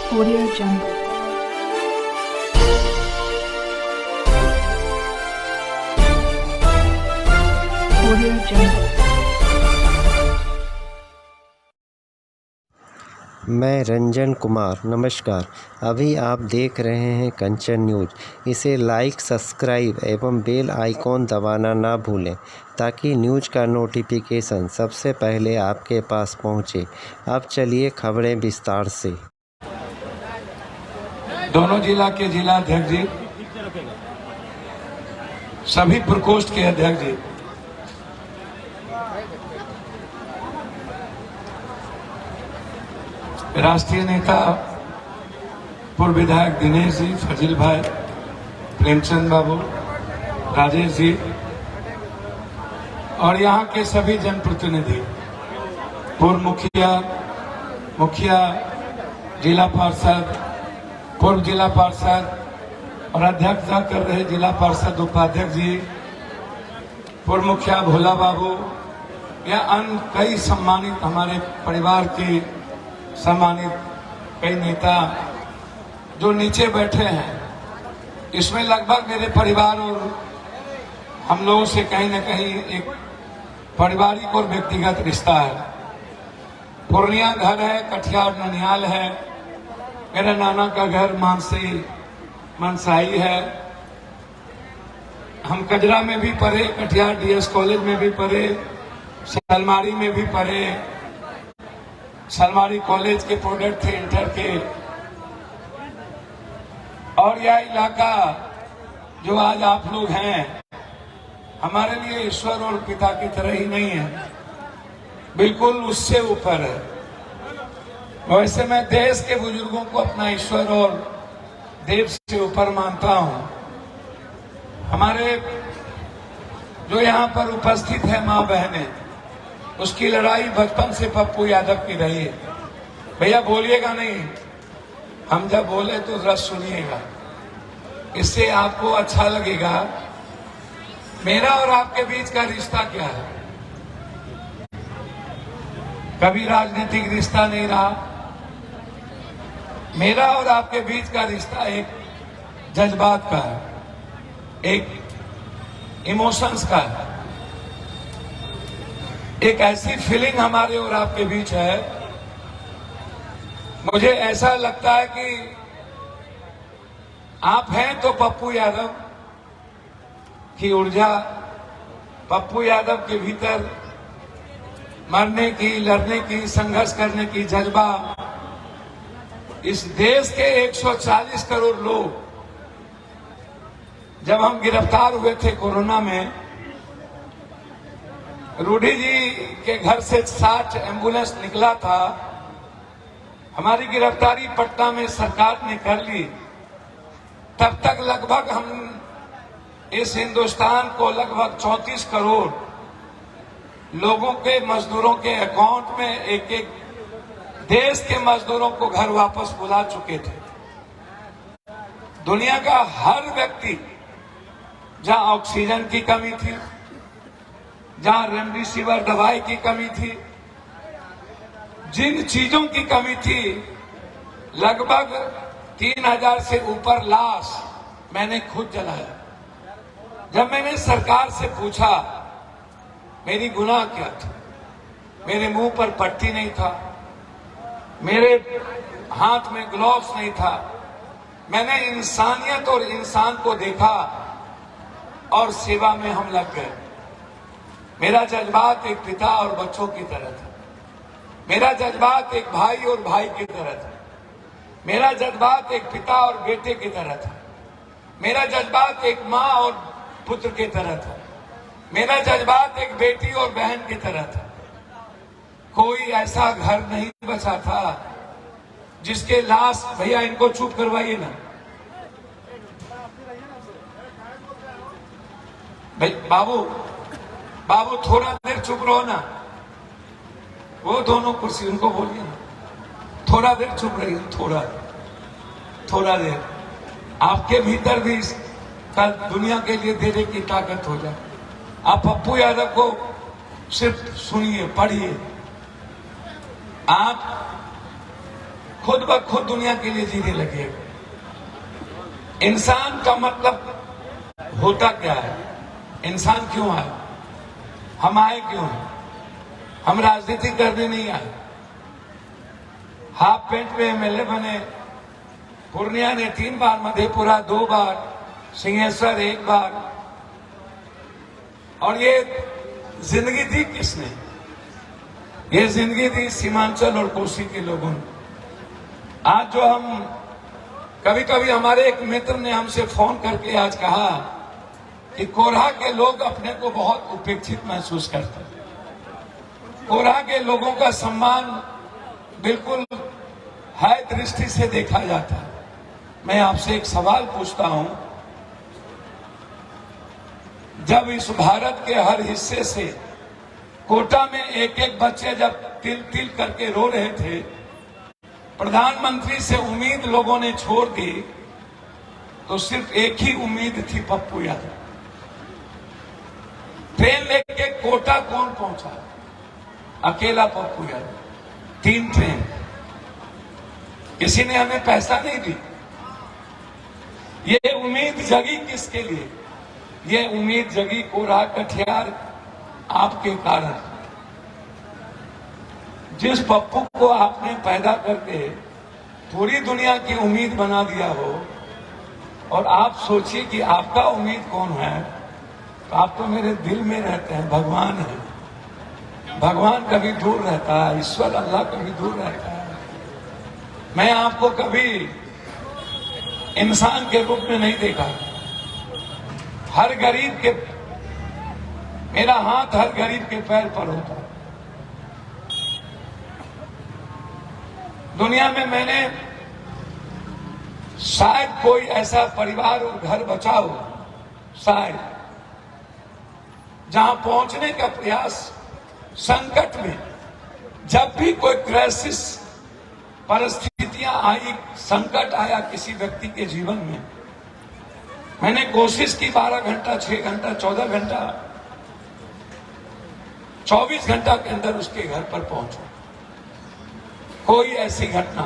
Audio Jungle. Audio Jungle. मैं रंजन कुमार। नमस्कार। अभी आप देख रहे हैं कंचन न्यूज़। इसे लाइक, सब्सक्राइब एवं बेल आइकॉन दबाना ना भूलें ताकि न्यूज़ का नोटिफिकेशन सबसे पहले आपके पास पहुंचे। अब चलिए खबरें विस्तार से। दोनों जिला के जिलाध्यक्ष जी, सभी प्रकोष्ठ के अध्यक्ष जी, राष्ट्रीय नेता पूर्व विधायक दिनेश जी, फजील भाई, प्रेमचंद बाबू, राजेश जी और यहाँ के सभी जनप्रतिनिधि, पूर्व मुखिया, जिला पार्षद, पूर्व जिला पार्षद और अध्यक्षता कर रहे जिला पार्षद उपाध्यक्ष जी, पूर्व मुखिया भोला बाबू या अन्य कई सम्मानित हमारे परिवार के सम्मानित कई नेता जो नीचे बैठे हैं, इसमें लगभग मेरे परिवार और हम लोगों से कहीं न कहीं एक पारिवारिक और व्यक्तिगत रिश्ता है। पूर्णिया घर है, कटिहार ननिहाल है, मेरा नाना का घर मनसाई है। हम कजरा में भी पढ़े, कटिहार डीएस कॉलेज में भी पढ़े, सलमारी में भी पढ़े। सलमारी कॉलेज के प्रोडक्ट थे इंटर के। और यह इलाका जो आज आप लोग हैं, हमारे लिए ईश्वर और पिता की तरह ही नहीं है, बिल्कुल उससे ऊपर है। वैसे मैं देश के बुजुर्गों को अपना ईश्वर और देव से ऊपर मानता हूं। हमारे जो यहाँ पर उपस्थित है माँ बहनें, उसकी लड़ाई बचपन से पप्पू यादव की रही है। भैया बोलिएगा नहीं, हम जब बोले तो जरा सुनिएगा, इससे आपको अच्छा लगेगा। मेरा और आपके बीच का रिश्ता क्या है? कभी राजनीतिक रिश्ता नहीं रहा। मेरा और आपके बीच का रिश्ता एक जज्बात का है, एक इमोशंस का है, एक ऐसी फीलिंग हमारे और आपके बीच है। मुझे ऐसा लगता है कि आप हैं तो पप्पू यादव की ऊर्जा, पप्पू यादव के भीतर मरने की, लड़ने की, संघर्ष करने की जज्बा, इस देश के 140 करोड़ लोग, जब हम गिरफ्तार हुए थे कोरोना में, रूढ़ी जी के घर से 60 एम्बुलेंस निकला था। हमारी गिरफ्तारी पटना में सरकार ने कर ली। तब तक लगभग हम इस हिंदुस्तान को लगभग 34 करोड़ लोगों के, मजदूरों के अकाउंट में एक एक देश के मजदूरों को घर वापस बुला चुके थे। दुनिया का हर व्यक्ति, जहां ऑक्सीजन की कमी थी, जहां रेमडेसिविर दवाई की कमी थी, जिन चीजों की कमी थी, लगभग 3000 से ऊपर लाश मैंने खुद जलाया। जब मैंने सरकार से पूछा मेरी गुनाह क्या था, मेरे मुंह पर पट्टी नहीं था, मेरे हाथ में ग्लव्स नहीं था, मैंने इंसानियत और इंसान को देखा और सेवा में हम लग गए। मेरा जज्बात एक पिता और बच्चों की तरह था। मेरा जज्बात एक भाई और भाई की तरह था। मेरा जज्बात एक पिता और बेटे की तरह था। मेरा जज्बात एक माँ और पुत्र की तरह था। मेरा जज्बात एक बेटी और बहन की तरह था। कोई ऐसा घर नहीं बचा था जिसके लाश, भैया इनको चुप करवाइए ना भाई, बाबू थोड़ा देर चुप रहो ना। वो दोनों कुर्सी उनको बोलिए ना, थोड़ा देर चुप रहिए, थोड़ा देर। आपके भीतर भी कल दुनिया के लिए देने की ताकत हो जाए। आप पप्पू यादव को सिर्फ सुनिए, पढ़िए। आप खुद ब खुद दुनिया के लिए जीने लगे। इंसान का मतलब होता क्या है? इंसान क्यों आए? हम आए क्यों हैं? हम राजनीति करने नहीं आए। हाफ पेंट में एमएलए बने। पूर्णिया ने 3 बार, मधेपुरा 2 बार, सिंहेश्वर 1 बार। और ये जिंदगी दी किसने? ये जिंदगी दी सीमांचल और कोसी के लोगों ने। आज जो हम कभी कभी, हमारे एक मित्र ने हमसे फोन करके आज कहा कि कोरहा के लोग अपने को बहुत उपेक्षित महसूस करते हैं। कोरहा के लोगों का सम्मान बिल्कुल है दृष्टि से देखा जाता है। मैं आपसे एक सवाल पूछता हूं, जब इस भारत के हर हिस्से से कोटा में एक एक बच्चे जब तिल तिल करके रो रहे थे, प्रधानमंत्री से उम्मीद लोगों ने छोड़ दी, तो सिर्फ एक ही उम्मीद थी, पप्पू यादव। ट्रेन लेके कोटा कौन पहुंचा? अकेला पप्पू यादव। 3 ट्रेन। किसी ने हमें पैसा नहीं दी। ये उम्मीद जगी किसके लिए? ये उम्मीद जगी कोरहा कटिहार आपके कारण। जिस पप्पू को आपने पैदा करके पूरी दुनिया की उम्मीद बना दिया हो, और आप सोचिए कि आपका उम्मीद कौन है, तो आप तो मेरे दिल में रहते हैं। भगवान है। भगवान कभी दूर रहता है, ईश्वर अल्लाह कभी दूर रहता है। मैं आपको कभी इंसान के रूप में नहीं देखा। हर गरीब के, मेरा हाथ हर गरीब के पैर पर होता है। दुनिया में मैंने शायद कोई ऐसा परिवार और घर बचा हो, शायद, जहां पहुंचने का प्रयास संकट में, जब भी कोई क्राइसिस परिस्थितियां आई, संकट आया किसी व्यक्ति के जीवन में, मैंने कोशिश की 12 घंटा, 6 घंटा, 14 घंटा, 24 घंटा के अंदर उसके घर पर पहुंचो। कोई ऐसी घटना,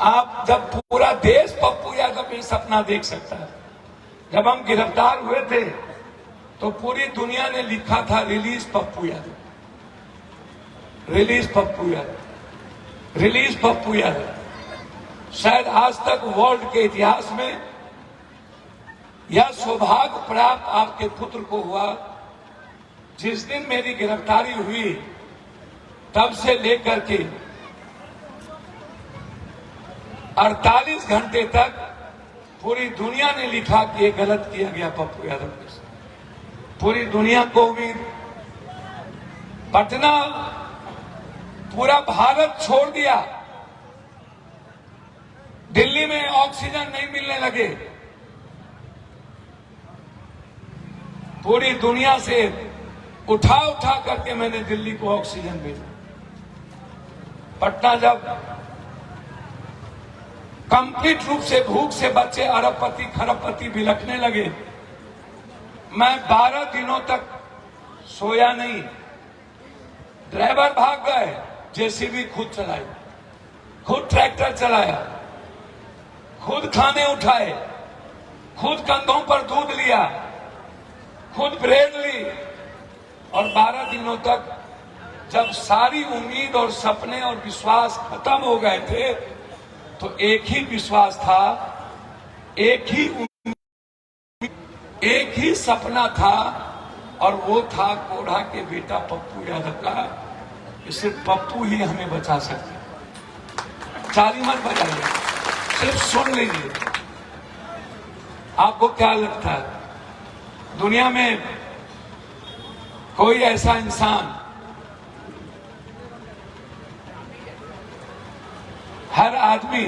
आप जब पूरा देश पप्पू यादव ये सपना देख सकता है। जब हम गिरफ्तार हुए थे तो पूरी दुनिया ने लिखा था, release Pappu Yadav, release Pappu Yadav, release Pappu Yadav. शायद आज तक वर्ल्ड के इतिहास में यह सौभाग्य प्राप्त आपके पुत्र को हुआ। जिस दिन मेरी गिरफ्तारी हुई, तब से लेकर के 48 घंटे तक पूरी दुनिया ने लिखा कि ये गलत किया गया पप्पू यादव के साथ। पूरी दुनिया को उम्मीद, पटना, पूरा भारत छोड़ दिया। दिल्ली में ऑक्सीजन नहीं मिलने लगे। पूरी दुनिया से उठा उठा करके मैंने दिल्ली को ऑक्सीजन भेजा। पटना जब कंप्लीट रूप से भूख से बच्चे अरबपति खरबपति बिलखने लगे, मैं 12 दिनों तक सोया नहीं। ड्राइवर भाग गए, जेसीबी खुद चलाई, खुद ट्रैक्टर चलाया, खुद खाने उठाए, खुद कंधों पर दूध लिया, खुद ब्रेड ली। और 12 दिनों तक जब सारी उम्मीद और सपने और विश्वास खत्म हो गए थे, तो एक ही विश्वास था, एक ही उम्मीद, एक ही सपना था, और वो था कोरहा के बेटा पप्पू यादव का। सिर्फ पप्पू ही हमें बचा सकते। ताली मत बजाइए, सिर्फ सुन लीजिए। आपको क्या लगता है, दुनिया में कोई ऐसा इंसान, हर आदमी,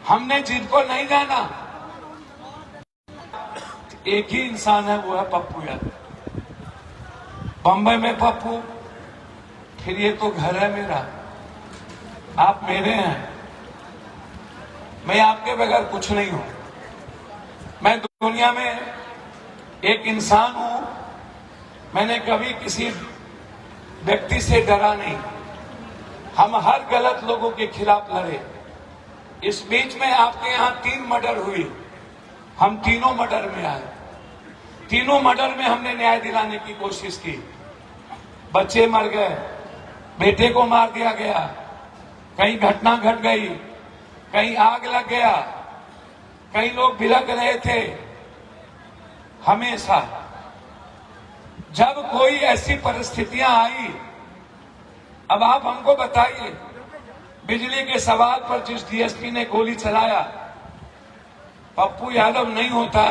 हमने जिनको नहीं जाना, एक ही इंसान है, वो है पप्पू यादव। बंबई में पप्पू, फिर ये तो घर है मेरा, आप मेरे हैं, मैं आपके बगैर कुछ नहीं हूं। मैं दुनिया में एक इंसान हूं, मैंने कभी किसी व्यक्ति से डरा नहीं। हम हर गलत लोगों के खिलाफ लड़े। इस बीच में आपके यहाँ 3 मर्डर हुई, हम तीनों मर्डर में आए। तीनों मर्डर में हमने न्याय दिलाने की कोशिश की। बच्चे मर गए, बेटे को मार दिया गया, कहीं घटना घट गई, कहीं आग लग गया, कई लोग भिलक रहे थे। हमेशा जब कोई ऐसी परिस्थितियां आई, अब आप हमको बताइए, बिजली के सवाल पर जिस डीएसपी ने गोली चलाया, पप्पू यादव नहीं होता,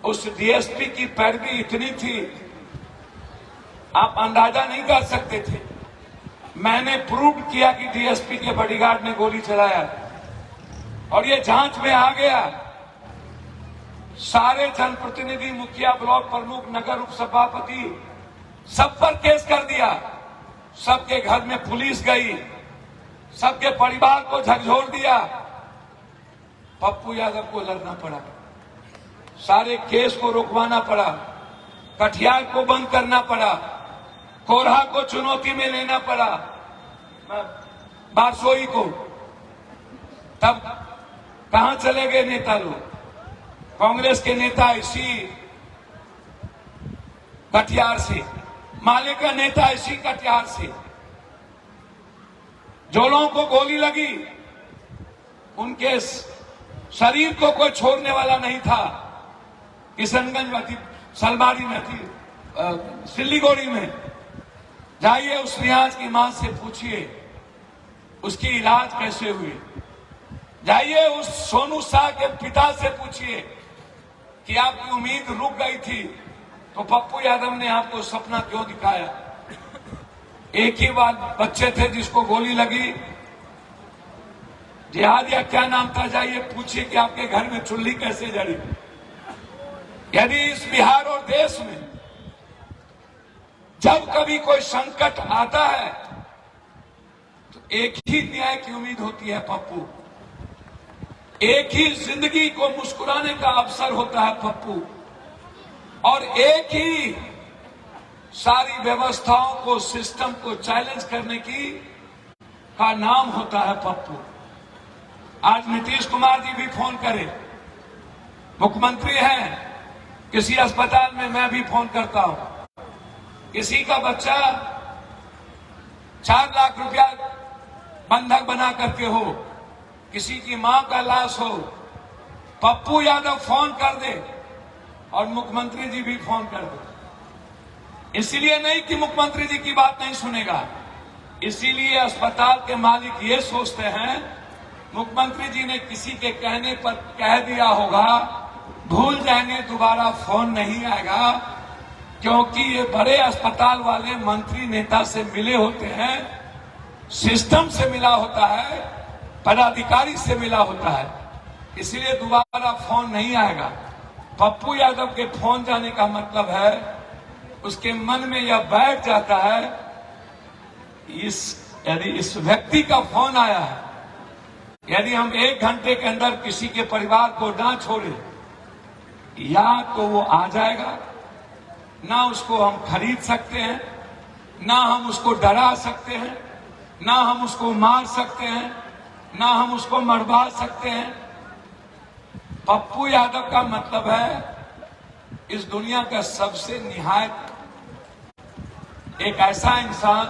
उस डीएसपी की पैरवी इतनी थी आप अंदाजा नहीं कर सकते थे। मैंने प्रूव किया कि डीएसपी के बॉडीगार्ड ने गोली चलाया और ये जांच में आ गया। सारे जनप्रतिनिधि, मुखिया, ब्लॉक प्रमुख, नगर उप सभापति, सब पर केस कर दिया। सबके घर में पुलिस गई, सबके परिवार को झकझोर दिया। पप्पू यादव को लड़ना पड़ा, सारे केस को रुकवाना पड़ा, कटिहार को बंद करना पड़ा, कोरहा को चुनौती में लेना पड़ा, बारसोई को। तब कहां चले गए नेता लोग? कांग्रेस के नेता इसी कटिहार से, माले का नेता इसी कटिहार से। जो लोगों को गोली लगी उनके शरीर को कोई छोड़ने वाला नहीं था। किशनगंज में थी, सलमारी में थी, सिल्लीगुड़ी में। जाइए उस रियाज की मां से पूछिए उसकी इलाज कैसे हुई। जाइए उस सोनू शाह के पिता से पूछिए कि आपकी उम्मीद रुक गई थी तो पप्पू यादव ने आपको सपना क्यों दिखाया। एक ही बात, बच्चे थे जिसको गोली लगी, जिहाद या क्या नाम था, जाइए पूछिए कि आपके घर में चुल्ली कैसे जड़ी। यदि इस बिहार और देश में जब कभी कोई संकट आता है तो एक ही न्याय की उम्मीद होती है पप्पू। एक ही जिंदगी को मुस्कुराने का अवसर होता है पप्पू, और एक ही सारी व्यवस्थाओं को, सिस्टम को चैलेंज करने की का नाम होता है पप्पू। आज नीतीश कुमार जी भी फोन करे, मुख्यमंत्री हैं, किसी अस्पताल में मैं भी फोन करता हूं, किसी का बच्चा 4 लाख रुपया बंधक बना करके हो, किसी की मां का लाश हो, पप्पू यादव फोन कर दे और मुख्यमंत्री जी भी फोन कर दे। इसीलिए नहीं कि मुख्यमंत्री जी की बात नहीं सुनेगा, इसीलिए अस्पताल के मालिक ये सोचते हैं मुख्यमंत्री जी ने किसी के कहने पर कह दिया होगा, भूल जाएंगे, दोबारा फोन नहीं आएगा, क्योंकि ये बड़े अस्पताल वाले मंत्री नेता से मिले होते हैं, सिस्टम से मिला होता है, पदाधिकारी से मिला होता है, इसलिए दोबारा फोन नहीं आएगा। पप्पू यादव के फोन जाने का मतलब है उसके मन में यह बैठ जाता है, यदि इस व्यक्ति का फोन आया है, यदि हम 1 घंटे के अंदर किसी के परिवार को ना छोड़े, या तो वो आ जाएगा, ना उसको हम खरीद सकते हैं, ना हम उसको डरा सकते हैं, ना हम उसको मार सकते हैं, ना हम उसको मरवा सकते हैं। पप्पू यादव का मतलब है इस दुनिया का सबसे निहायत एक ऐसा इंसान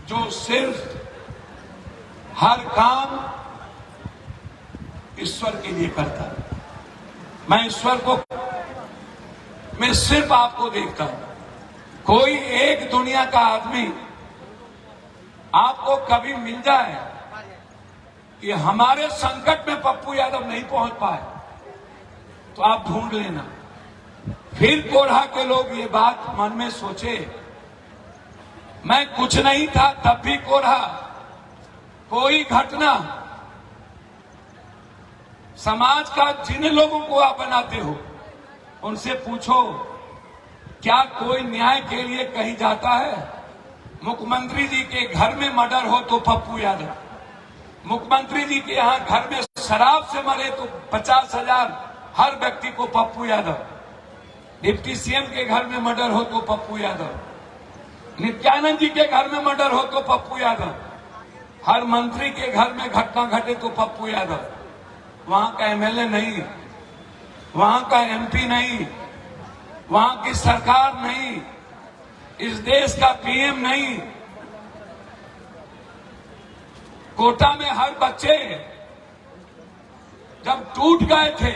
जो सिर्फ हर काम ईश्वर के लिए करता है। मैं ईश्वर को, मैं सिर्फ आपको देखता हूं। कोई एक दुनिया का आदमी आपको कभी मिल जाए कि हमारे संकट में पप्पू यादव नहीं पहुंच पाए, तो आप ढूंढ लेना। फिर कोरहा के लोग ये बात मन में सोचे, मैं कुछ नहीं था तब भी कोरहा, कोई घटना समाज का जिन लोगों को आप बनाते हो उनसे पूछो, क्या कोई न्याय के लिए कहीं जाता है? मुख्यमंत्री जी के घर में मर्डर हो तो पप्पू यादव, मुख्यमंत्री जी के यहाँ घर में शराब से मरे तो 50,000 हर व्यक्ति को पप्पू यादव, डिप्टी सीएम के घर में मर्डर हो तो पप्पू यादव, नित्यानंद जी के घर में मर्डर हो तो पप्पू यादव, हर मंत्री के घर में घटना घटे तो पप्पू यादव, वहां का एमएलए नहीं, वहां का एमपी नहीं, वहां की सरकार नहीं, इस देश का पीएम नहीं। कोटा में हर बच्चे जब टूट गए थे,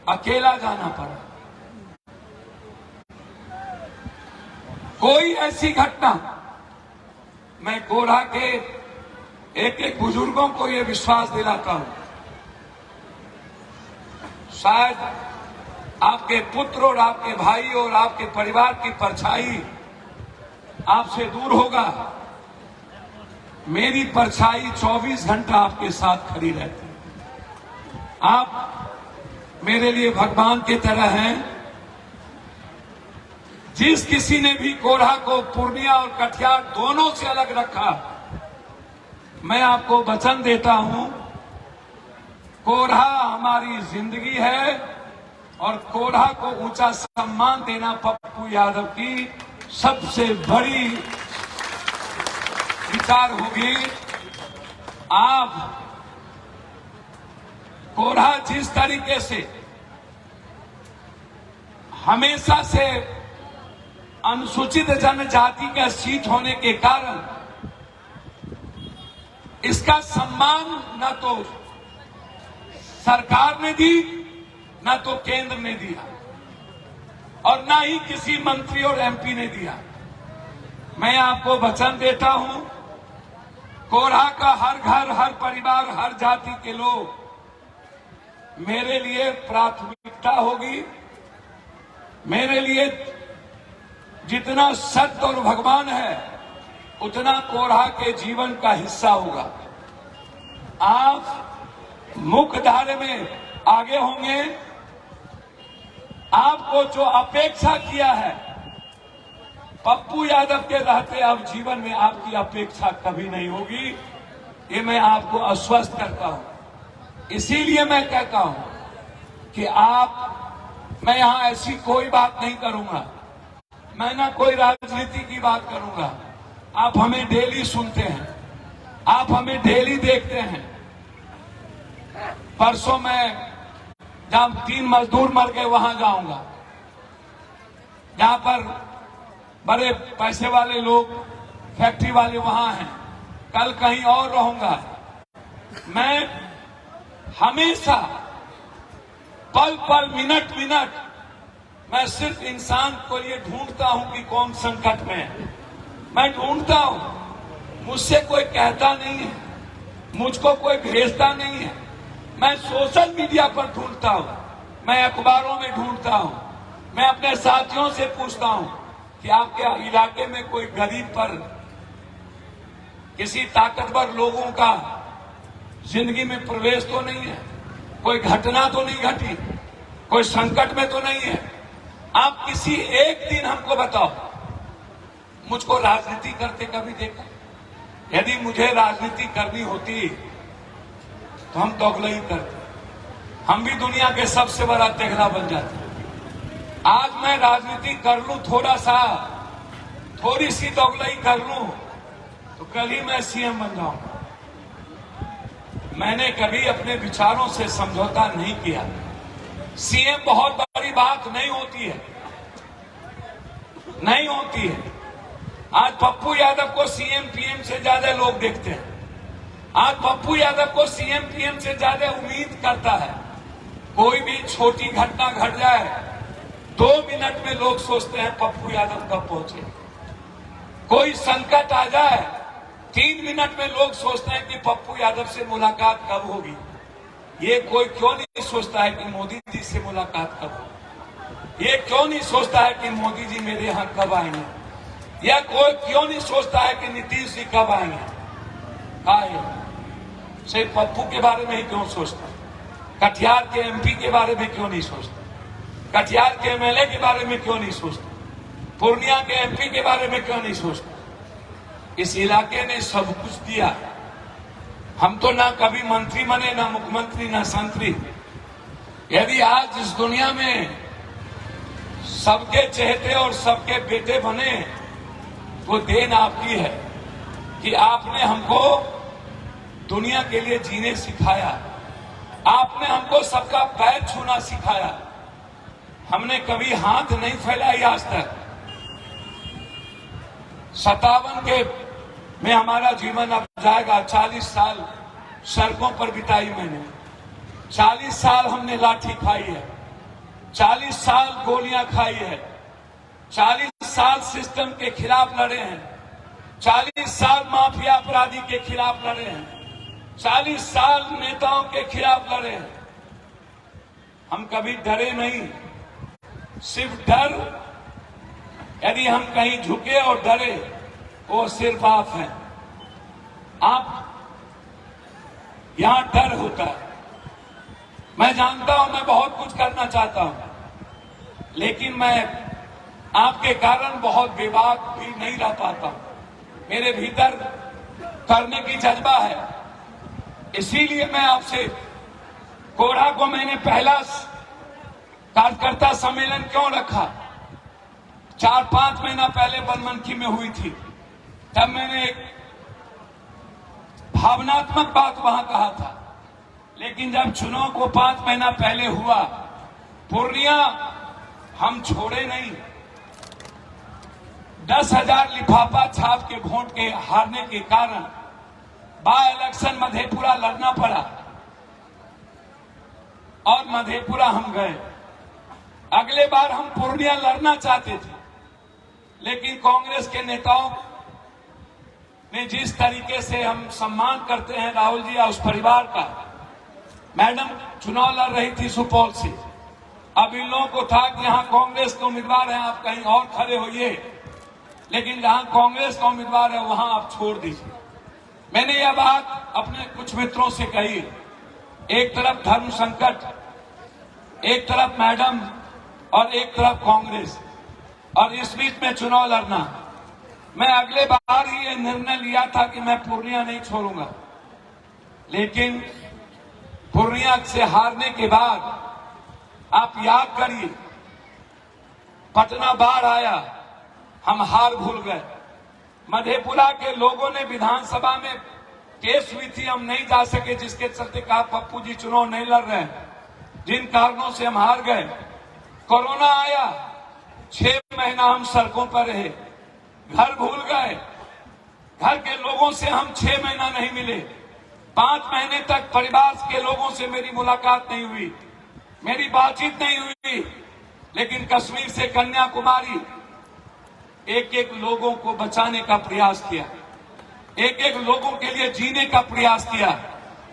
अकेला जाना पड़ा। कोई ऐसी घटना, मैं कोढ़ा के एक एक बुजुर्गों को यह विश्वास दिलाता हूं, शायद आपके पुत्र और आपके भाई और आपके परिवार की परछाई आपसे दूर होगा, मेरी परछाई 24 घंटा आपके साथ खड़ी रहती है। आप मेरे लिए भगवान की तरह हैं। जिस किसी ने भी कोढ़ा को पूर्णिया और कटिहार दोनों से अलग रखा, मैं आपको वचन देता हूं, कोढ़ा हमारी जिंदगी है और कोढ़ा को ऊंचा सम्मान देना पप्पू यादव की सबसे बड़ी विचार होगी। आप कोढ़ा जिस तरीके से हमेशा से अनुसूचित जनजाति का सीट होने के कारण इसका सम्मान न तो सरकार ने दी, न तो केंद्र ने दिया और न ही किसी मंत्री और एमपी ने दिया। मैं आपको वचन देता हूं, कोढ़ा का हर घर, हर परिवार, हर जाति के लोग मेरे लिए प्राथमिकता होगी। मेरे लिए जितना सत्य और भगवान है उतना कोढ़ा के जीवन का हिस्सा होगा। आप मुख्य धारे में आगे होंगे। आपको जो अपेक्षा किया है पप्पू यादव के रहते, अब जीवन में आपकी अपेक्षा कभी नहीं होगी, ये मैं आपको आश्वस्त करता हूं। इसीलिए मैं कहता हूं कि मैं यहां ऐसी कोई बात नहीं करूंगा, मैं ना कोई राजनीति की बात करूंगा। आप हमें डेली सुनते हैं, आप हमें डेली देखते हैं। परसों मैं जहां 3 मजदूर मर गए वहां जाऊंगा, जहां पर बड़े पैसे वाले लोग, फैक्ट्री वाले वहां हैं। कल कहीं और रहूंगा। मैं हमेशा पल पल, मिनट मिनट मैं सिर्फ इंसान को लिए ढूंढता हूं कि कौन संकट में है। मैं ढूंढता हूं, मुझसे कोई कहता नहीं है, मुझको कोई भेजता नहीं है। मैं सोशल मीडिया पर ढूंढता हूं, मैं अखबारों में ढूंढता हूं, मैं अपने साथियों से पूछता हूं कि आपके इलाके में कोई गरीब पर, किसी ताकतवर लोगों का जिंदगी में प्रवेश तो नहीं है, कोई घटना तो नहीं घटी, कोई संकट में तो नहीं है। आप किसी एक दिन हमको बताओ, मुझको राजनीति करते कभी देखा? यदि मुझे राजनीति करनी होती तो हम दोगलई करते, हम भी दुनिया के सबसे बड़ा तेघड़ा बन जाते। आज मैं राजनीति कर लूं, थोड़ी सी दोगलई कर लूं तो कल ही मैं सीएम बन जाऊंगा। मैंने कभी अपने विचारों से समझौता नहीं किया। सीएम बहुत बड़ी बात नहीं होती है, नहीं होती है। आज पप्पू यादव को सीएम पीएम से ज्यादा लोग देखते हैं। आज पप्पू यादव को सीएम पीएम से ज्यादा उम्मीद करता है। कोई भी छोटी घटना घट जाए 2 मिनट में लोग सोचते हैं पप्पू यादव कब पहुंचे। कोई संकट आ जाए 3 मिनट में लोग सोचते हैं कि पप्पू यादव से मुलाकात कब होगी। ये कोई क्यों नहीं सोचता है कि मोदी जी से मुलाकात कब होगी। ये क्यों नहीं सोचता है कि मोदी जी मेरे यहाँ कब आएंगे, या कोई क्यों नहीं सोचता है कि नीतीश जी कब आएंगे। सिर्फ पप्पू के बारे में ही क्यों सोचता, कटिहार के एमपी के बारे में क्यों नहीं सोचता, कटिहार के एमएलए के बारे में क्यों नहीं सोचता, पूर्णिया के एमपी के बारे में क्यों नहीं सोचता। इस इलाके ने सब कुछ दिया। हम तो ना कभी मंत्री बने, ना मुख्यमंत्री, ना संतरी। यदि आज इस दुनिया में सबके चहेते और सबके बेटे बने, वो देन आपकी है कि आपने हमको दुनिया के लिए जीने सिखाया। आपने हमको सबका पैर छूना सिखाया। हमने कभी हाथ नहीं फैलाई आज तक। 57 के में हमारा जीवन अब जाएगा। 40 साल सड़कों पर बिताई मैंने, 40 साल हमने लाठी खाई है, 40 साल गोलियां खाई है, 40 साल सिस्टम के खिलाफ लड़े हैं, 40 साल माफिया अपराधी के खिलाफ लड़े हैं, 40 साल नेताओं के खिलाफ लड़े हैं। हम कभी डरे नहीं। सिर्फ डर, यदि हम कहीं झुके और डरे, वो सिर्फ आप हैं। आप यहां डर होता है। मैं जानता हूं मैं बहुत कुछ करना चाहता हूं, लेकिन मैं आपके कारण बहुत बेबाक भी नहीं रह पाता हूं। मेरे भीतर करने की जज्बा है। इसीलिए मैं आपसे, कोढ़ा को मैंने पहला कार्यकर्ता सम्मेलन क्यों रखा? 4-5 महीना पहले बनमनखी में हुई थी। तब मैंने एक भावनात्मक बात वहां कहा था, लेकिन जब चुनाव को 5 महीना पहले हुआ, पूर्णिया हम छोड़े नहीं। 10,000 लिफाफा छाप के वोट के हारने के कारण बाय इलेक्शन मधेपुरा लड़ना पड़ा और मधेपुरा हम गए। अगले बार हम पूर्णिया लड़ना चाहते थे, लेकिन कांग्रेस के नेताओं ने जिस तरीके से हम सम्मान करते हैं राहुल जी और उस परिवार का, मैडम चुनाव लड़ रही थी सुपौल से। अब इन लोगों को था कि यहां कांग्रेस के उम्मीदवार हैं, आप कहीं और खड़े होइए, लेकिन जहां कांग्रेस का उम्मीदवार है वहां आप छोड़ दीजिए। मैंने यह बात अपने कुछ मित्रों से कही। एक तरफ धर्म संकट, एक तरफ मैडम और एक तरफ कांग्रेस, और इस बीच में चुनाव लड़ना। मैं अगले बार ही ये निर्णय लिया था कि मैं पूर्णिया नहीं छोड़ूंगा, लेकिन पूर्णिया से हारने के बाद आप याद करिए, पटना बाढ़ आया, हम हार भूल गए। मधेपुरा के लोगों ने विधानसभा में केस हुई थी, हम नहीं जा सके, जिसके चलते कहा पप्पू जी चुनाव नहीं लड़ रहे हैं, जिन कारणों से हम हार गए। कोरोना आया, 6 महीना हम सड़कों पर रहे, घर भूल गए, घर के लोगों से हम 6 महीना नहीं मिले। 5 महीने तक परिवार के लोगों से मेरी मुलाकात नहीं हुई, मेरी बातचीत नहीं हुई। लेकिन कश्मीर से कन्याकुमारी एक एक लोगों को बचाने का प्रयास किया, एक एक लोगों के लिए जीने का प्रयास किया,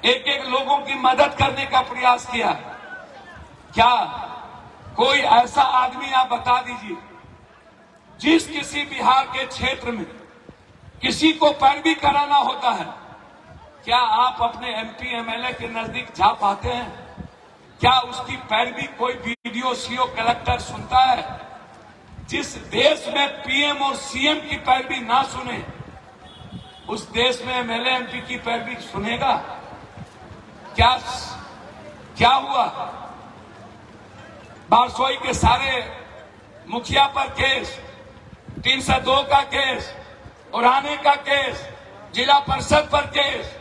एक एक लोगों की मदद करने का प्रयास किया। क्या कोई ऐसा आदमी आप बता दीजिए, जिस किसी बिहार के क्षेत्र में किसी को पैरवी कराना होता है, क्या आप अपने एमपी एमएलए के नजदीक जा पाते हैं? क्या उसकी पैरवी कोई बीडीओ सीओ कलेक्टर सुनता है? जिस देश में पीएम और सीएम की पैरवी ना सुने, उस देश में एमएलए एमपी की पैरवी सुनेगा? क्या हुआ? बारसोई के सारे मुखिया पर केस, 302 का केस, उड़ाने का केस, जिला परिषद पर केस।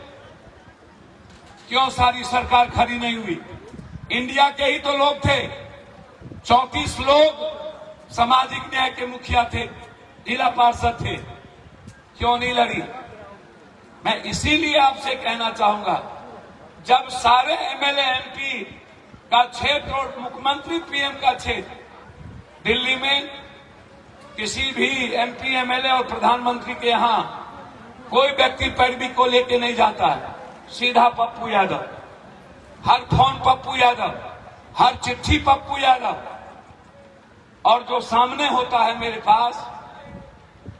क्यों सारी सरकार खड़ी नहीं हुई? इंडिया के ही तो लोग थे, 34 लोग सामाजिक न्याय के मुखिया थे, जिला पार्षद थे, क्यों नहीं लड़ी? मैं इसीलिए आपसे कहना चाहूंगा, जब सारे एमएलए एमपी का क्षेत्र और मुख्यमंत्री पीएम का क्षेत्र, दिल्ली में किसी भी एमपी एमएलए और प्रधानमंत्री के यहां कोई व्यक्ति पैरवी को लेके नहीं जाता है, सीधा पप्पू यादव, हर फोन पप्पू यादव, हर चिट्ठी पप्पू यादव। और जो सामने होता है मेरे पास,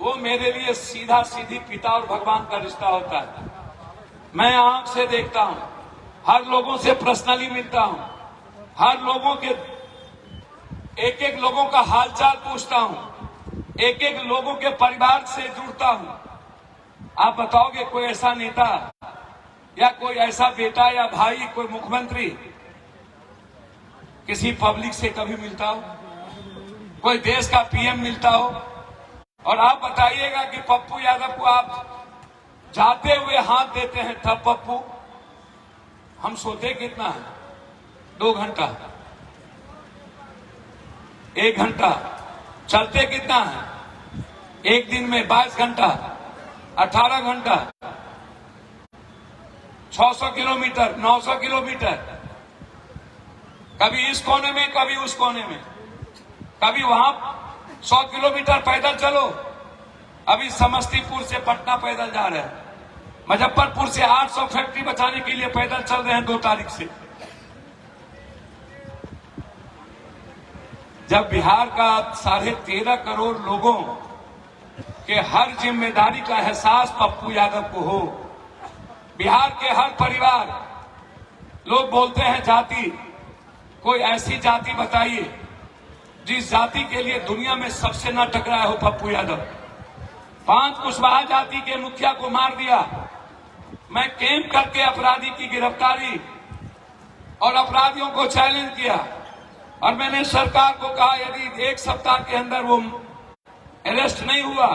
वो मेरे लिए सीधा सीधी पिता और भगवान का रिश्ता होता है। मैं आंख से देखता हूं, हर लोगों से पर्सनली मिलता हूं, हर लोगों के एक एक लोगों का हालचाल पूछता हूं, एक एक लोगों के परिवार से जुड़ता हूं। आप बताओगे कोई ऐसा नेता या कोई ऐसा बेटा या भाई, कोई मुख्यमंत्री किसी पब्लिक से कभी मिलता हो? कोई देश का पीएम मिलता हो। और आप बताइएगा कि पप्पू यादव को आप जाते हुए हाथ देते हैं तब पप्पू, हम सोते कितना है? 2 घंटा, 1 घंटा, चलते कितना है? एक दिन में 22 घंटा, 18 घंटा, 600 किलोमीटर, 900 किलोमीटर, कभी इस कोने में कभी उस कोने में, कभी वहां 100 किलोमीटर पैदल चलो। अभी समस्तीपुर से पटना पैदल जा रहे हैं, मुजफ्फरपुर से 800 फैक्ट्री बचाने के लिए पैदल चल रहे हैं 2 तारीख से। जब बिहार का 13.5 करोड़ लोगों के हर जिम्मेदारी का एहसास पप्पू यादव को हो, बिहार के हर परिवार, लोग बोलते हैं जाति, कोई ऐसी जाति बताइए जिस जाति के लिए दुनिया में सबसे न टकराया हो पप्पू यादव। 5 कुशवाहा जाति के मुखिया को मार दिया। मैं कैंप करके अपराधी की गिरफ्तारी और अपराधियों को चैलेंज किया और मैंने सरकार को कहा यदि 1 सप्ताह के अंदर वो अरेस्ट नहीं हुआ,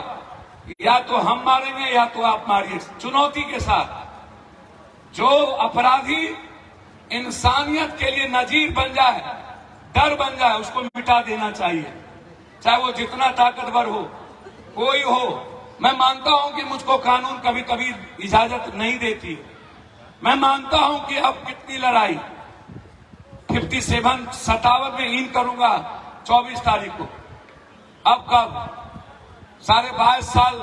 या तो हम मारेंगे या तो आप मारिए, चुनौती के साथ। जो अपराधी इंसानियत के लिए नजीर बन जाए, डर बन जाए, उसको मिटा देना चाहिए, चाहे वो जितना ताकतवर हो, कोई हो। मैं मानता हूं कि मुझको कानून कभी कभी इजाजत नहीं देती। मैं मानता हूं कि अब कितनी लड़ाई 57 में इन करूंगा 24 तारीख को। अब कब 22.5 साल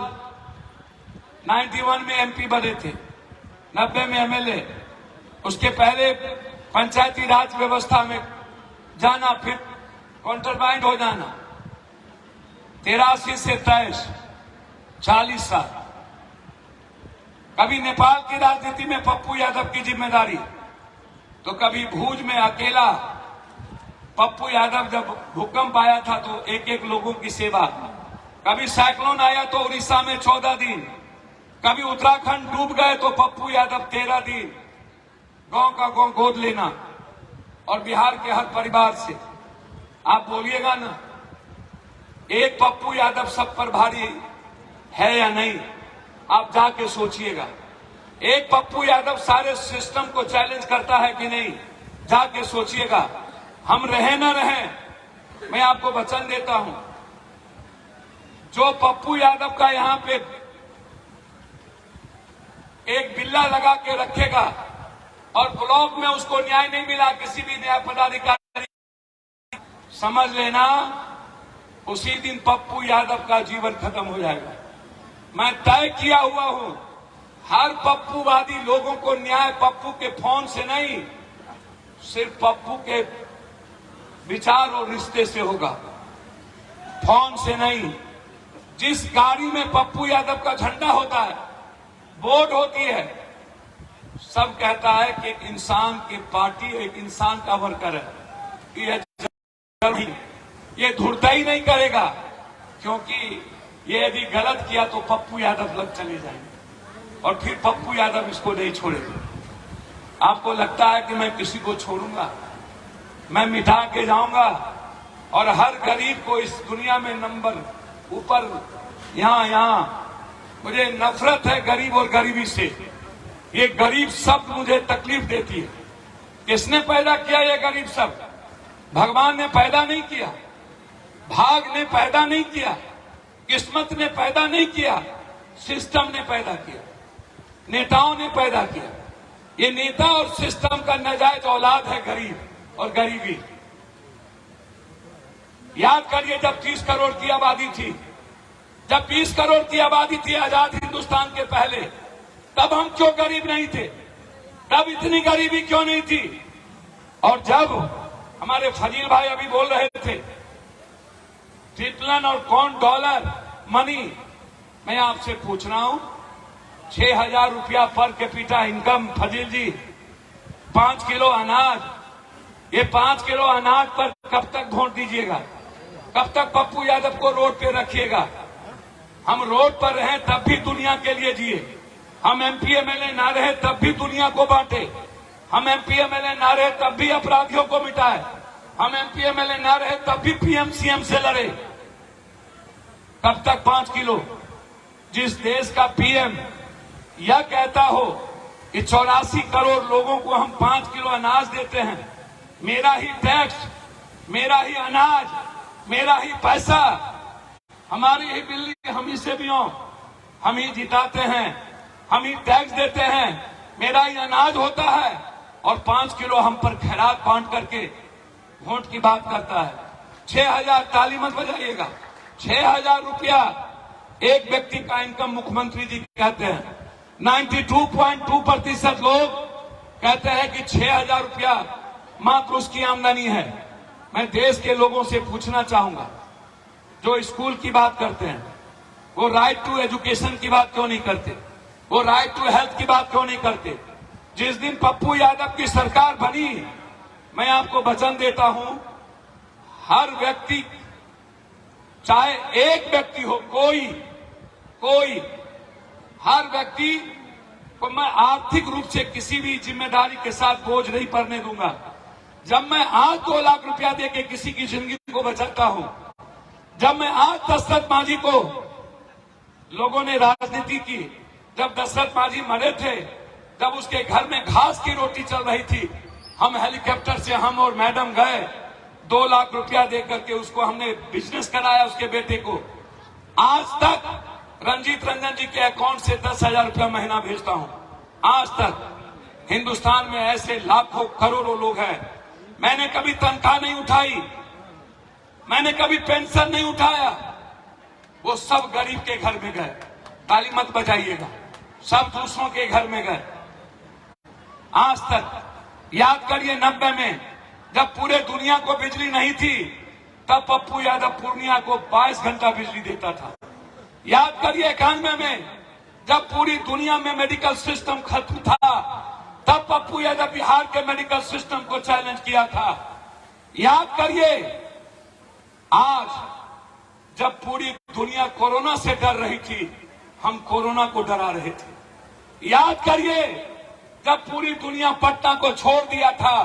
91 में एमपी बने थे, 90 में एमएलए, उसके पहले पंचायती राज व्यवस्था में जाना, फिर कॉन्ट्रबाइंड हो जाना। 83 से 23, 40 साल। कभी नेपाल की राजनीति में पप्पू यादव की जिम्मेदारी, तो कभी भूज में अकेला पप्पू यादव, जब भूकंप आया था तो 1-1 लोगों की सेवा। कभी साइक्लोन आया तो उड़ीसा में 14 दिन, कभी उत्तराखंड डूब गए तो पप्पू यादव 13 दिन, गांव का गांव गोद लेना। और बिहार के हर परिवार से आप बोलिएगा ना, एक पप्पू यादव सब पर भारी है या नहीं, आप जाके सोचिएगा। एक पप्पू यादव सारे सिस्टम को चैलेंज करता है कि नहीं, जाके सोचिएगा। हम रहे ना रहे, मैं आपको वचन देता हूं, जो पप्पू यादव का यहां पे एक बिल्ला लगा के रखेगा और ब्लॉक में उसको न्याय नहीं मिला, किसी भी न्याय पदाधिकारी, समझ लेना उसी दिन पप्पू यादव का जीवन खत्म हो जाएगा। मैं तय किया हुआ हूं, हर पप्पूवादी लोगों को न्याय पप्पू के फोन से नहीं, सिर्फ पप्पू के विचार और रिश्ते से होगा, फोन से नहीं। जिस गाड़ी में पप्पू यादव का झंडा होता है, बोर्ड होती है, सब कहता है कि एक इंसान की पार्टी एक इंसान का वर्कर है। ये धुरताई नहीं करेगा, क्योंकि ये यदि गलत किया तो पप्पू यादव लग चले जाएंगे और फिर पप्पू यादव इसको नहीं छोड़ेगा। आपको लगता है कि मैं किसी को छोड़ूंगा? मैं मिटा के जाऊंगा और हर गरीब को इस दुनिया में नंबर ऊपर, यहां मुझे नफरत है गरीब और गरीबी से। ये गरीब शब्द मुझे तकलीफ देती है। किसने पैदा किया ये गरीब शब्द? भगवान ने पैदा नहीं किया, भाग ने पैदा नहीं किया, किस्मत ने पैदा नहीं किया, सिस्टम ने पैदा किया, नेताओं ने पैदा किया। ये नेता और सिस्टम का नाजायज औलाद है गरीब और गरीबी। याद करिए, जब 30 करोड़ की आबादी थी, जब 20 करोड़ की आबादी थी आजाद हिंदुस्तान के पहले, तब हम क्यों गरीब नहीं थे? तब इतनी गरीबी क्यों नहीं थी? और जब हमारे फजील भाई अभी बोल रहे थे ट्रिलियन और कौन डॉलर मनी, मैं आपसे पूछ रहा हूं, 6,000 रुपया पर कैपिटा इनकम, फजील जी, 5 किलो अनाज, ये 5 किलो अनाज पर कब तक वोट दीजिएगा? कब तक पप्पू यादव को रोड पे रखिएगा? हम रोड पर रहें तब भी दुनिया के लिए जिए, हम एमपी एमएलए ना रहे तब भी दुनिया को बांटे, हम एमपी एमएलए ना रहे तब भी अपराधियों को मिटाए, हम एमपी एमएलए ना रहे तब भी पीएम सीएम से लड़े। कब तक 5 किलो? जिस देश का पीएम यह कहता हो कि 84 करोड़ लोगों को हम 5 किलो अनाज देते हैं, मेरा ही टैक्स, मेरा ही अनाज, मेरा ही पैसा, हमारी ही बिल्ली, हम ही से भी हम ही जिताते हैं, हम ही टैक्स देते हैं, मेरा ही अनाज होता है, और 5 किलो हम पर खैरात बांट करके वोट की बात करता है। 6,000, ताली मत बजाइएगा, 6,000 रुपया एक व्यक्ति का इनकम मुख्यमंत्री जी कहते हैं। 92.2% लोग कहते हैं कि 6,000 रुपया मात्र उसकी आमदनी है। मैं देश के लोगों से पूछना चाहूंगा, जो स्कूल की बात करते हैं, वो राइट टू एजुकेशन की बात क्यों नहीं करते? वो राइट टू हेल्थ की बात क्यों नहीं करते? जिस दिन पप्पू यादव की सरकार बनी, मैं आपको वचन देता हूं, हर व्यक्ति, चाहे एक व्यक्ति हो, कोई हर व्यक्ति को मैं आर्थिक रूप से किसी भी जिम्मेदारी के साथ बोझ नहीं पड़ने दूंगा। जब मैं आज 2 लाख रुपया देके किसी की जिंदगी को बचाता हूं, जब मैं आज दशरथ मांझी को, लोगों ने राजनीति की, जब दशरथ मांझी मरे थे, जब उसके घर में घास की रोटी चल रही थी, हम हेलीकॉप्टर से, हम और मैडम गए, 2 लाख रुपया देकर के उसको हमने बिजनेस कराया, उसके बेटे को। आज तक रंजीत रंजन जी के अकाउंट से 10,000 रुपया महीना भेजता हूं। आज तक हिंदुस्तान में ऐसे लाखों करोड़ों लोग हैं। मैंने कभी तनख्वाह नहीं उठाई, मैंने कभी पेंशन नहीं उठाया, वो सब गरीब के घर में गए। ताली मत बजाइएगा, सब दूसरों के घर में गए। आज तक याद करिए, 90 में जब पूरे दुनिया को बिजली नहीं थी, तब पप्पू यादव पूर्णिया को 22 घंटा बिजली देता था। याद करिए 91 में जब पूरी दुनिया में मेडिकल सिस्टम खत्म था, तब पप्पू यादव बिहार के मेडिकल सिस्टम को चैलेंज किया था। याद करिए आज जब पूरी दुनिया कोरोना से डर रही थी, हम कोरोना को डरा रहे थे। याद करिए जब पूरी दुनिया पटना को छोड़ दिया था,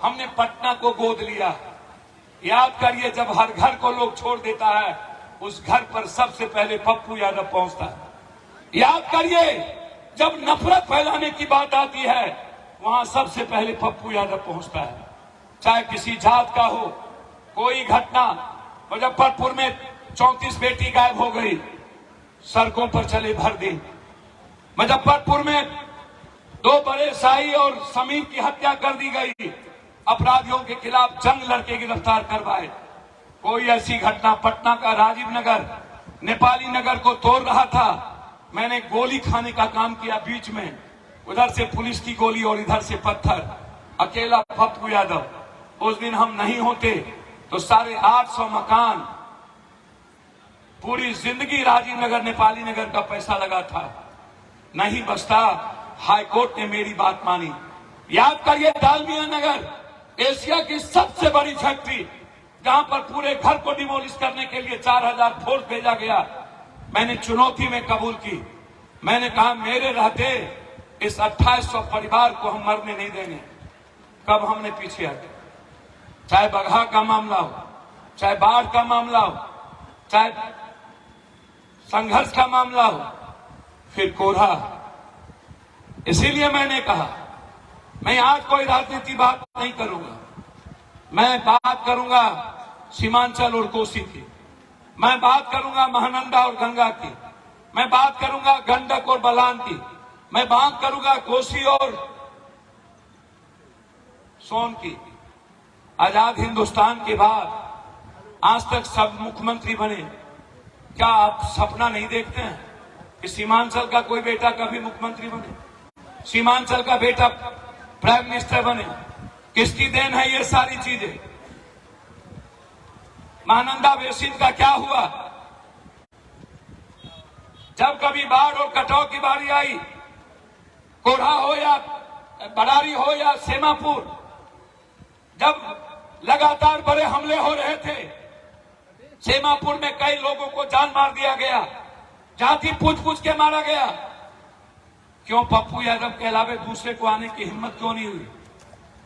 हमने पटना को गोद लिया। याद करिए जब हर घर को लोग छोड़ देता है, उस घर पर सबसे पहले पप्पू यादव पहुंचता है। याद करिए जब नफरत फैलाने की बात आती है, वहां सबसे पहले पप्पू यादव पहुंचता है। चाहे किसी जात का हो, कोई घटना, मुजफ्फरपुर में 34 बेटी गायब हो गई, सड़कों पर चले भर दिन। मुजफ्फरपुर में 2 बड़े शाही और समीर की हत्या कर दी गई, अपराधियों के खिलाफ जंग लड़के गिरफ्तार करवाए। कोई ऐसी घटना, पटना का राजीव नगर नेपाली नगर को तोड़ रहा था, मैंने गोली खाने का काम किया बीच में, उधर से पुलिस की गोली और इधर से पत्थर, अकेला पप्पू यादव। उस दिन हम नहीं होते तो 850 मकान, पूरी जिंदगी राजीव नगर नेपाली नगर का पैसा लगा था, नहीं बचता। हाईकोर्ट ने मेरी बात मानी। याद करिए दालमिया नगर, एशिया की सबसे बड़ी फैक्ट्री, जहां पर पूरे घर को डिमोलिश करने के लिए 4,000 फोर्स भेजा गया। मैंने चुनौती में कबूल की, मैंने कहा मेरे रहते इस 2800 परिवार को हम मरने नहीं देंगे। कब हमने पीछे हटे, चाहे बगहा का मामला हो, चाहे बाढ़ का मामला हो, चाहे संघर्ष का मामला हो, फिर कोढ़ा। इसीलिए मैंने कहा मैं आज कोई राजनीति बात नहीं करूंगा, मैं बात करूंगा सीमांचल और कोसी की, मैं बात करूंगा महानंदा और गंगा की, मैं बात करूंगा गंडक और बलान की, मैं बात करूंगा कोसी और सोन की। आजाद हिंदुस्तान के बाद आज तक सब मुख्यमंत्री बने, क्या आप सपना नहीं देखते हैं कि सीमांचल का कोई बेटा कभी मुख्यमंत्री बने, सीमांचल का बेटा प्राइम मिनिस्टर बने? किसकी देन है ये सारी चीजें? महानंदा बेसिन का क्या हुआ? जब कभी बाढ़ और कटाव की बारी आई, कोढ़ा हो या बड़ारी हो या सेमापुर, जब लगातार बड़े हमले हो रहे थे, सेमापुर में कई लोगों को जान मार दिया गया, जाति पूछ के मारा गया। क्यों? पप्पू यादव के अलावे दूसरे को आने की हिम्मत क्यों नहीं हुई?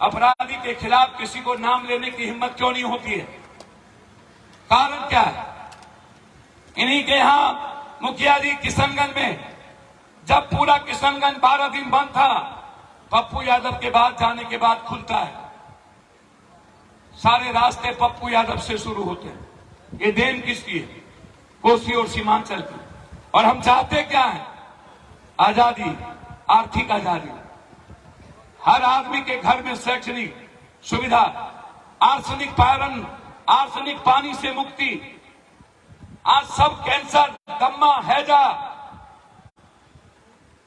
अपराधी के खिलाफ किसी को नाम लेने की हिम्मत क्यों नहीं होती है? कारण क्या है? इन्हीं के यहां मुखिया जी किशनगंज में जब पूरा किशनगंज 12 दिन बंद था, पप्पू यादव के बाद जाने के बाद खुलता है। सारे रास्ते पप्पू यादव से शुरू होते हैं। ये देन किसकी है? कोसी और सीमांचल की। और हम चाहते क्या है? आजादी, आर्थिक आजादी, हर आदमी के घर में शैक्षणिक सुविधा, आर्सेनिक पायरन, आर्सेनिक पानी से मुक्ति। आज सब कैंसर, दम्मा, हैजा,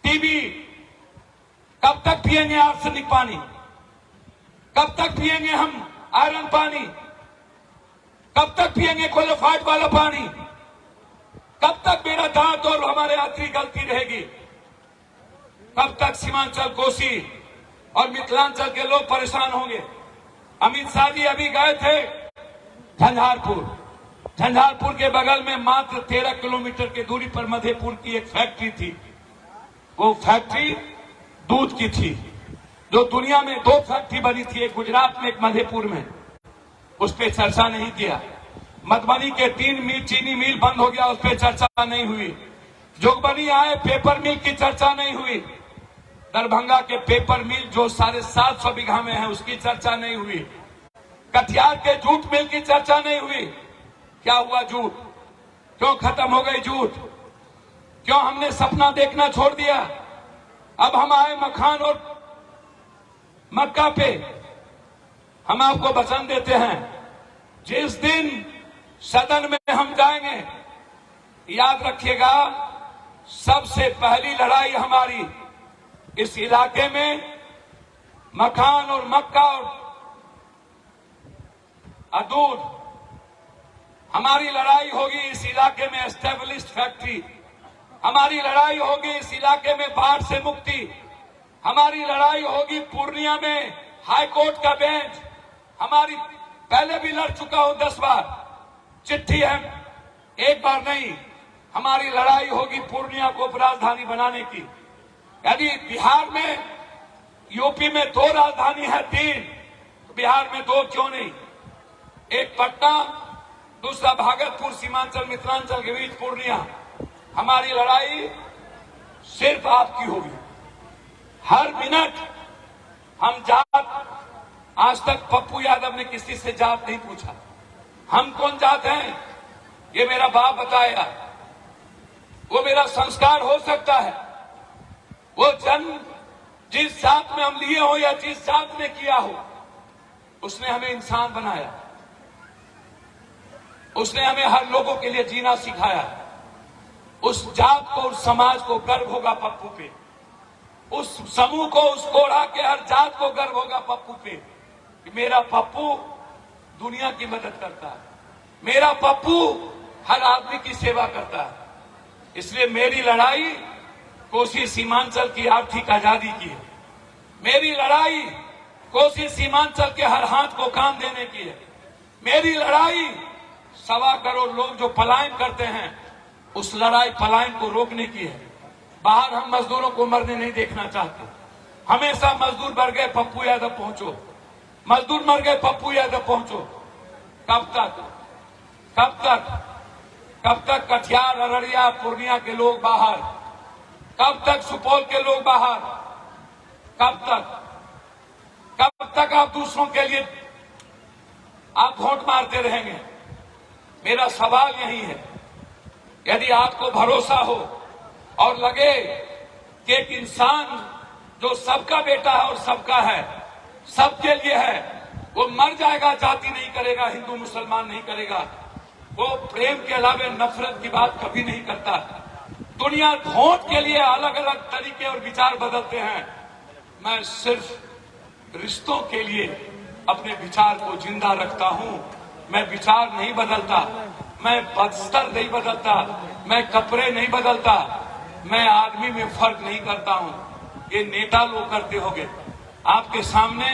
टीबी, कब तक पिएंगे आर्सेनिक पानी? कब तक पिएंगे हम आयरन पानी? कब तक पिएंगे क्वालिफाइड वाला पानी? कब तक मेरा दांत और हमारे यात्री गलती रहेगी? कब तक सीमांचल, कोसी और मिथिलांचल के लोग परेशान होंगे? अमित शाह जी अभी गए थे झंझारपुर के बगल में मात्र 13 किलोमीटर की दूरी पर मधेपुर की एक फैक्ट्री थी। वो फैक्ट्री दूध की थी। जो दुनिया में 2 फैक्ट्री बनी थी, एक गुजरात में, एक मधेपुर में, उस पर चर्चा नहीं किया। मधुबनी के 3 मिल चीनी मिल बंद हो गया, उस पर चर्चा नहीं हुई। जोगबनी आए, पेपर मिल की चर्चा नहीं हुई। दरभंगा के पेपर मिल जो 750 बीघा में है, उसकी चर्चा नहीं हुई। कटिहार के जूट मिल की चर्चा नहीं हुई। क्या हुआ जूट? क्यों खत्म हो गई जूट? क्यों हमने सपना देखना छोड़ दिया? अब हम आए मखान और मक्का पे। हम आपको वचन देते हैं, जिस दिन सदन में हम जाएंगे, याद रखिएगा, सबसे पहली लड़ाई हमारी इस इलाके में मखान और मक्का और दूध, हमारी लड़ाई होगी इस इलाके में एस्टेब्लिश्ड फैक्ट्री, हमारी लड़ाई होगी इस इलाके में बाढ़ से मुक्ति, हमारी लड़ाई होगी पूर्णिया में हाई कोर्ट का बेंच। हमारी पहले भी लड़ चुका हूं 10 बार, चिट्ठी है, एक बार नहीं। हमारी लड़ाई होगी पूर्णिया को उपराजधानी बनाने की। यदि बिहार में, यूपी में 2 राजधानी है, 3, तो बिहार में 2 क्यों नहीं? एक पटना, दूसरा भागलपुर, सीमांचल मिथिलांचल के बीच पूर्णिया। हमारी लड़ाई सिर्फ आपकी होगी। हर मिनट हम जात, आज तक पप्पू यादव ने किसी से जात नहीं पूछा। हम कौन जात हैं ये मेरा बाप बताएगा। वो मेरा संस्कार हो सकता है। वो जन्म जिस जात में हम लिए हो या जिस जात ने किया हो, उसने हमें इंसान बनाया। उसने हमें हर लोगों के लिए जीना सिखाया। उस जात को, उस समाज को गर्व होगा पप्पू पे। उस समूह को, उस कोढ़ा के हर जात को गर्व होगा पप्पू पे कि मेरा पप्पू दुनिया की मदद करता है, मेरा पप्पू हर आदमी की सेवा करता है। इसलिए मेरी लड़ाई कोसी सीमांचल की आर्थिक आजादी की है। मेरी लड़ाई कोसी सीमांचल के हर हाथ को काम देने की है। मेरी लड़ाई 1.25 करोड़ लोग जो पलायन करते हैं, उस लड़ाई पलायन को रोकने की है। बाहर हम मजदूरों को मरने नहीं देखना चाहते। हमेशा मजदूर मर गए, पप्पू यादव पहुंचो। मजदूर मर गए, पप्पू यादव पहुंचो। कब तक? कब तक? कब तक कटिहार, अररिया, पूर्णिया के लोग बाहर? कब तक सुपौल के लोग बाहर? कब तक? कब तक आप दूसरों के लिए आप वोट मारते रहेंगे? मेरा सवाल यही है, यदि आपको भरोसा हो और लगे कि एक इंसान जो सबका बेटा है और सबका है, सबके लिए है, वो मर जाएगा, जाति नहीं करेगा, हिंदू मुसलमान नहीं करेगा, वो प्रेम के अलावा नफरत की बात कभी नहीं करता। दुनिया वोट के लिए अलग अलग तरीके और विचार बदलते हैं। मैं सिर्फ रिश्तों के लिए अपने विचार को जिंदा रखता हूं। मैं विचार नहीं बदलता, मैं बस्तर नहीं बदलता, मैं कपड़े नहीं बदलता, मैं आदमी में फर्क नहीं करता हूं। ये नेता लोग करते होंगे। आपके सामने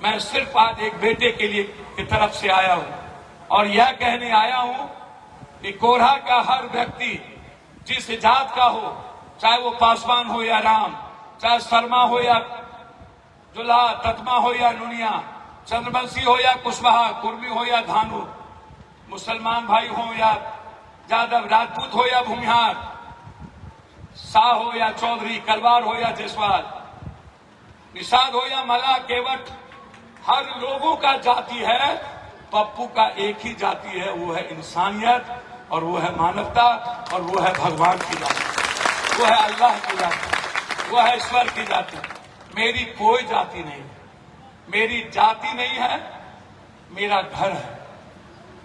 मैं सिर्फ आज एक बेटे के लिए की तरफ से आया हूं और यह कहने आया हूं कि कोढ़ा का हर व्यक्ति जिस जात का हो, चाहे वो पासवान हो या राम, चाहे शर्मा हो या जुला, ततमा हो या नुनिया, चंद्रवंशी हो या कुशवाहा, कुर्मी हो या धानु, मुसलमान भाई हो या यादव, राजपूत हो या भूमिहार, शाह हो या चौधरी, कलवार हो या जयसवाल, निषाद हो या मला, केवट, हर लोगों का जाति है। पप्पू का एक ही जाति है, वो है इंसानियत, और वो है मानवता, और वो है भगवान की जाति, वो है अल्लाह की जाति, वो है ईश्वर की जाति। मेरी कोई जाति नहीं है, मेरी जाति नहीं है, मेरा घर है।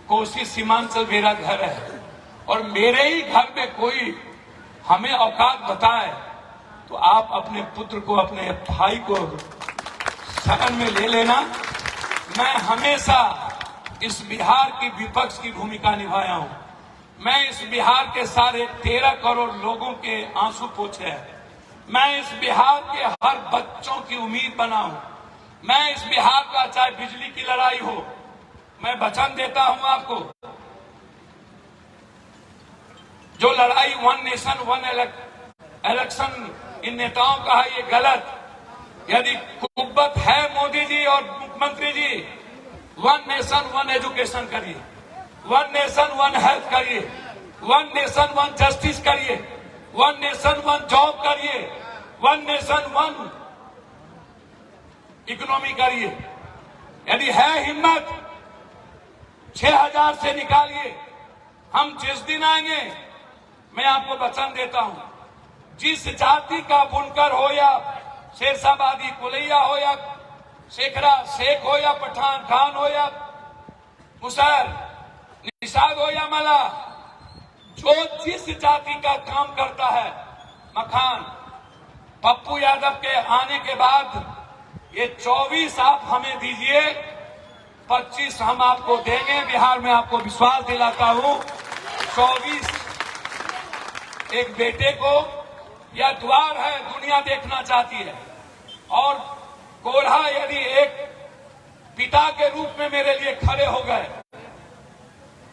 कोसी सीमांचल मेरा घर है, और मेरे ही घर में कोई हमें औकात बताए तो आप अपने पुत्र को, अपने भाई को शरण में ले लेना। मैं हमेशा इस बिहार की विपक्ष की भूमिका निभाया हूं। मैं इस बिहार के सारे 13 करोड़ लोगों के आंसू पोंछे हैं। मैं इस बिहार के हर बच्चों की उम्मीद बना हूं। मैं इस बिहार का, चाहे बिजली की लड़ाई हो, मैं वचन देता हूं आपको, जो लड़ाई one nation one election in नेताओं का है, ये गलत। यदि कुब्बत है मोदी जी और मुख्यमंत्री जी, वन नेशन वन एजुकेशन करिए, वन नेशन वन हेल्थ करिए, वन नेशन वन जस्टिस करिए, वन नेशन वन जॉब करिए, वन नेशन वन इकोनॉमी करिए। यदि है हिम्मत, 6000 से निकालिए। हम जिस दिन आएंगे, मैं आपको वचन देता हूं, जिस जाति का बुनकर हो या शेरशाबादी कुलैया हो या शेखरा शेख हो या पठान खान हो या मुसैर, निषाद हो या मला, जो जिस जाति का काम करता है, मखान, पप्पू यादव के आने के बाद ये 24 आप हमें दीजिए, 25 हम आपको देंगे। बिहार में आपको विश्वास दिलाता हूं, 24 एक बेटे को, यह द्वार है, दुनिया देखना चाहती है। और कोढ़ा यदि एक पिता के रूप में मेरे लिए खड़े हो गए,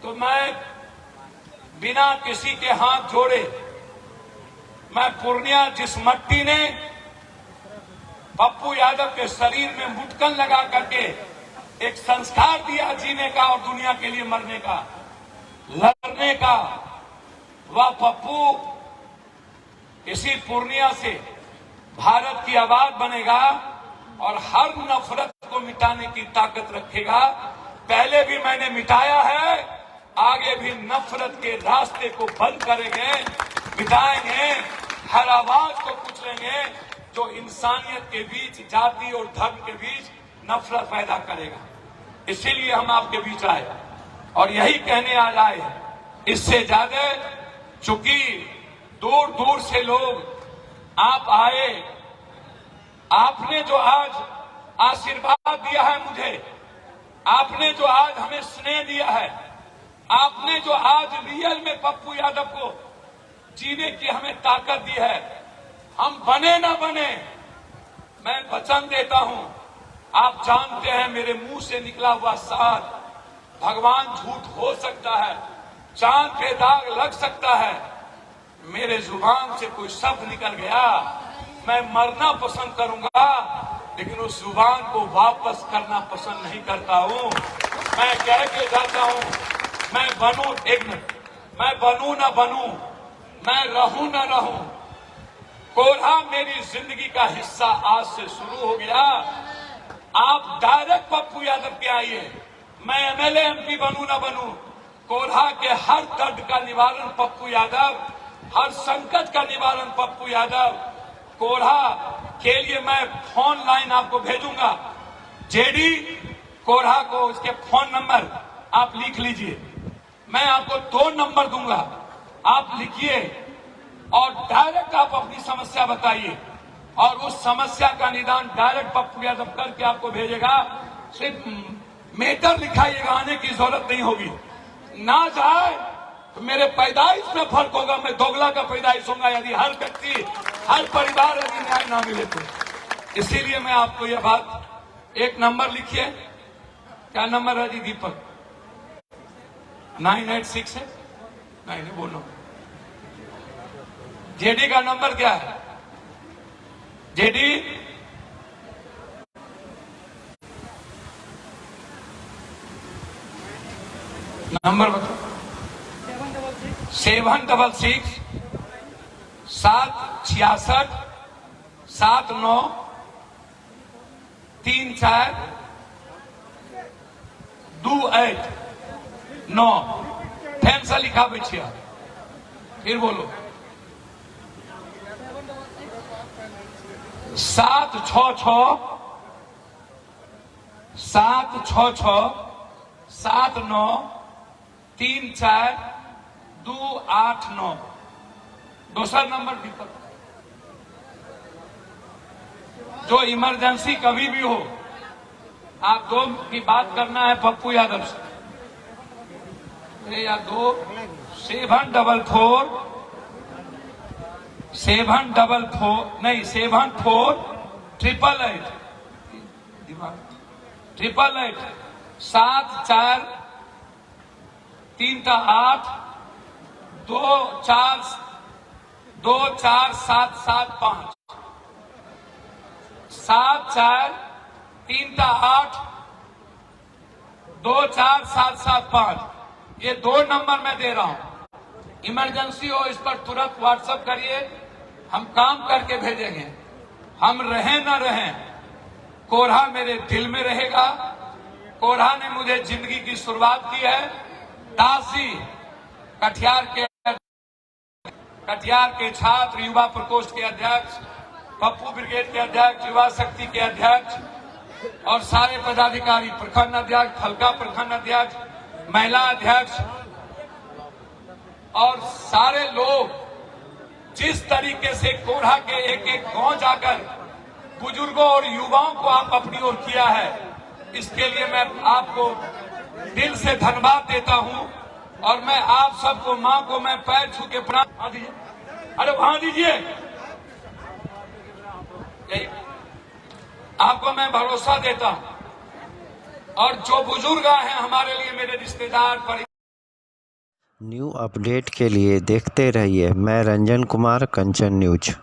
तो मैं बिना किसी के हाथ जोड़े, मैं पूर्णिया, जिस मट्टी ने पप्पू यादव के शरीर में मुटकन लगा करके एक संस्कार दिया जीने का और दुनिया के लिए मरने का, लड़ने का, वह पप्पू इसी पूर्णिया से भारत की आवाज बनेगा और हर नफरत को मिटाने की ताकत रखेगा। पहले भी मैंने मिटाया है, आगे भी नफरत के रास्ते को बंद करेंगे, मिटाएंगे, हर आवाज को कुचलेंगे जो इंसानियत के बीच, जाति और धर्म के बीच नफरत पैदा करेगा। इसीलिए हम आपके बीच आए और यही कहने आज आए। इससे ज्यादा चूंकि दूर दूर से लोग आप आए, आपने जो आज आशीर्वाद दिया है मुझे, आपने जो आज हमें स्नेह दिया है, आपने जो आज रियल में पप्पू यादव को जीने की हमें ताकत दी है, हम बने ना बने, मैं वचन देता हूं, आप जानते हैं मेरे मुंह से निकला हुआ साथ, भगवान झूठ हो सकता है, चांद पे दाग लग सकता है, मेरे जुबान से कोई शब्द निकल गया, मैं मरना पसंद करूंगा, लेकिन उस जुबान को वापस करना पसंद नहीं करता हूं। मैं कह के जाता हूं, मैं बनूं, एक मिनट, मैं बनूं ना बनूं, मैं रहूं ना रहूं, कोढ़ा मेरी जिंदगी का हिस्सा आज से शुरू हो गया। आप डायरेक्ट पप्पू यादव के आइए, मैं एमएलए एमपी बनूं ना बनूं, कोढ़ा के हर दर्द का निवारण पप्पू यादव, हर संकट का निवारण पप्पू यादव। कोढ़ा के लिए मैं फोन लाइन आपको भेजूंगा, जेडी कोढ़ा को उसके फोन नंबर आप लिख लीजिए, मैं आपको 2 नंबर दूंगा, आप लिखिए और डायरेक्ट आप अपनी समस्या बताइए और उस समस्या का निदान डायरेक्ट पप्पू यादव करके आपको भेजेगा। सिर्फ मेटर लिखाइएगा, आने की जरूरत नहीं होगी। ना जाए तो मेरे पैदाइश में फर्क होगा, मैं दोगला का पैदाइश होगा यदि हर व्यक्ति, हर परिवार यदि न्याय ना मिले तो। इसीलिए मैं आपको यह बात, एक नंबर लिखिए, क्या नंबर है जी दीपक? 986 है, नहीं बोलो। जेडी का नंबर क्या है? जेडी नंबर बताओ। 766 766 79 34 28 9 फैन से लिखा बैठिया। फिर बोलो 766 766 79 34 289। दूसरा नंबर दीपक, जो इमरजेंसी कभी भी हो, आप दो की बात करना है पप्पू यादव से, या दो 744 नहीं 74 888 888 7 4 3 8 2 4 7 7 5 7 4 3 8 2 4 7 7 5। ये दो नंबर मैं दे रहा हूं। इमरजेंसी हो इस पर तुरंत व्हाट्सएप करिए, हम काम करके भेजेंगे। हम रहें न रहें, कोढ़ा मेरे दिल में रहेगा। कोढ़ा ने मुझे जिंदगी की शुरुआत की है। दासी कटिहार के छात्र युवा प्रकोष्ठ के अध्यक्ष, पप्पू ब्रिगेड के अध्यक्ष, युवा शक्ति के अध्यक्ष और सारे पदाधिकारी, प्रखंड अध्यक्ष, फलका प्रखंड अध्यक्ष, महिला अध्यक्ष और सारे लोग जिस तरीके से कोढ़ा के एक एक गांव जाकर बुजुर्गों और युवाओं को आप अपनी ओर किया है, इसके लिए मैं आपको दिल से धन्यवाद देता हूं। और मैं आप सबको, मां को मैं पैर छू के प्रणाम दीजिए। अरे वहां दीजिए। आपको मैं भरोसा देता हूं। और जो बुजुर्ग हैं हमारे लिए, मेरे रिश्तेदार, न्यू अपडेट के लिए देखते रहिए मैं रंजन कुमार, कंचन न्यूज।